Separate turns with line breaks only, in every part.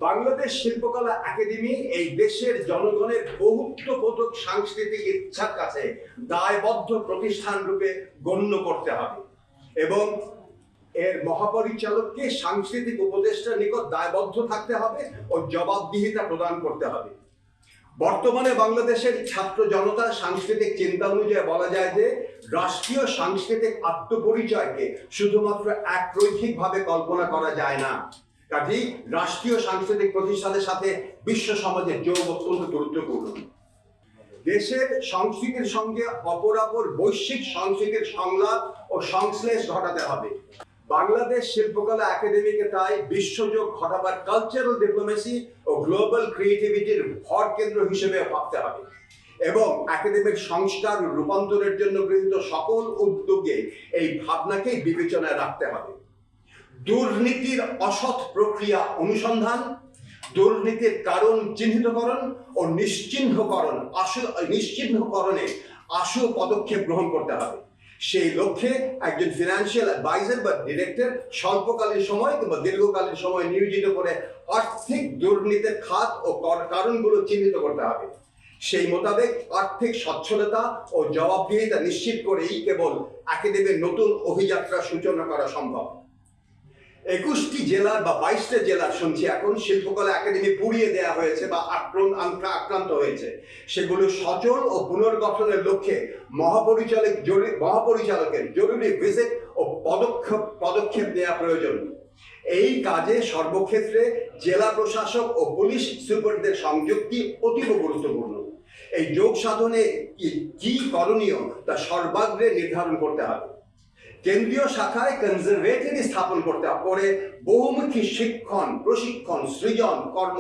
বাংলাদেশ শিল্পকলা একাডেমি এই দেশের জনগণের বহুত্ববোধক সাংস্কৃতিক ইচ্ছার কাছে দায়বদ্ধ প্রতিষ্ঠান রূপে গণ্য করতে হবে এবং এর মহাপরিচালককে সাংস্কৃতিক উপদেষ্টার নিকট দায়বদ্ধ থাকতে হবে ও জবাবদিহিতা প্রদান করতে হবে। বর্তমানে বাংলাদেশের ছাত্র জনতা সাংস্কৃতিক চিন্তা অনুযায়ী বলা যায় যে রাষ্ট্রীয় সাংস্কৃতিক আত্মপরিচয়কে শুধুমাত্র একরৈখিকভাবে কল্পনা করা যায় না। কাজেই রাষ্ট্রীয় সাংস্কৃতিক প্রতিষ্ঠানের সাথে বিশ্ব সমাজের যোগ অত্যন্ত গুরুত্বপূর্ণ। দেশের সংস্কৃতির সঙ্গে অপরাপর বৈশ্বিক সংস্কৃতির সংলাপ ও সংশ্লেষ ঘটাতে হবে। বাংলাদেশ শিল্পকলা একাডেমিকে তাই বিশ্বযোগ ঘটাবার কালচারাল ডিপ্লোমেসি ও গ্লোবাল ক্রিয়েটিভিটির ভর কেন্দ্র হিসেবে ভাবতে হবে এবং একাডেমিক সংস্কার ও রূপান্তরের জন্য গৃহীত সকল উদ্যোগে এই ভাবনাকেই বিবেচনায় রাখতে হবে। দুর্নীতির অসৎ প্রক্রিয়া অনুসন্ধান, দুর্নীতির কারণ চিহ্নিতকরণ ও নিশ্চিহ্নকরণে আশু পদক্ষেপ গ্রহণ করতে হবে। সেই লক্ষ্যে একজন ফিনান্সিয়াল অ্যাডভাইজার বা ডিরেক্টর স্বল্পকালীন সময় কিংবা দীর্ঘকালীন সময় নিয়োজিত করে আর্থিক দুর্নীতির খাত ও কারণগুলো চিহ্নিত করতে হবে। সেই মোতাবেক আর্থিক সচ্ছলতা ও জবাবদিহিতা নিশ্চিত করেই কেবল একাডেমির নতুন অভিযাত্রার সূচনা করা সম্ভব। 21টি জেলার বা 22টা জেলার শুনছি এখন শিল্পকলা একাডেমি পুড়িয়ে দেওয়া হয়েছে বা আক্রান্ত হয়েছে। সেগুলো সচল ও পুনর্গঠনের লক্ষ্যে মহাপরিচালকের জরুরি ভিজিট ও পদক্ষেপ নেওয়া প্রয়োজন। এই কাজে সর্বক্ষেত্রে জেলা প্রশাসক ও পুলিশ সুপারদের সংযুক্তি অতীব গুরুত্বপূর্ণ। এই যোগ সাধনে কি করণীয় তা সর্বাগ্রে নির্ধারণ করতে হবে। কেন্দ্রীয় শাখায় কনজারভেটরি স্থাপন করতে করে বহুমুখী শিক্ষণ, প্রশিক্ষণ, সৃজন কর্ম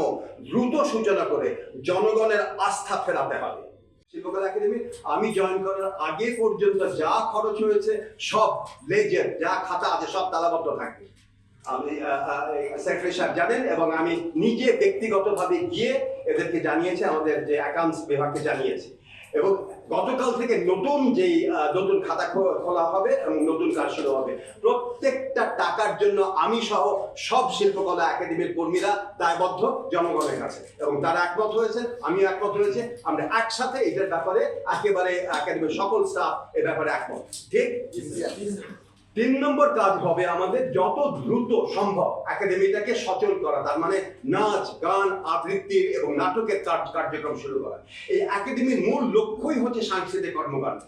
দ্রুত সূচনা করে জনগণের আস্থা ফেরাতে হবে। শিল্পকলা একাডেমি আমি জয়েন করার আগে পর্যন্ত যা খরচ হয়েছে সব লেজের যা খাতা আছে সব তালাবদ্ধ থাকবে। আমি সেক্রেটারি সাহেব জানেন এবং আমি নিজে ব্যক্তিগতভাবে গিয়ে এদেরকে জানিয়েছি, আমাদের যে অ্যাকাউন্টস বিভাগকে জানিয়েছি এবং গতকাল থেকে নতুন খাতা খোলা হবে এবং নতুন কাজ শুরু হবে। প্রত্যেকটা টাকার জন্য আমি সহ সব শিল্পকলা একাডেমির কর্মীরা দায়বদ্ধ জনগণের কাছে এবং তারা একমত হয়েছেন, আমিও একমত হয়েছে। আমরা একসাথে এটার ব্যাপারে একেবারে একাডেমির সকল স্টাফ এ ব্যাপারে একমত। ঠিক 3 নম্বর কাজ হবে আমাদের যত দ্রুত সম্ভব একাডেমিটাকে সচল করা, তার মানে নাচ, গান, আবৃত্তির এবং নাটকের কার্যক্রম শুরু করা। এই একাডেমির মূল লক্ষ্যই হচ্ছে সাংস্কৃতিক কর্মকাণ্ড।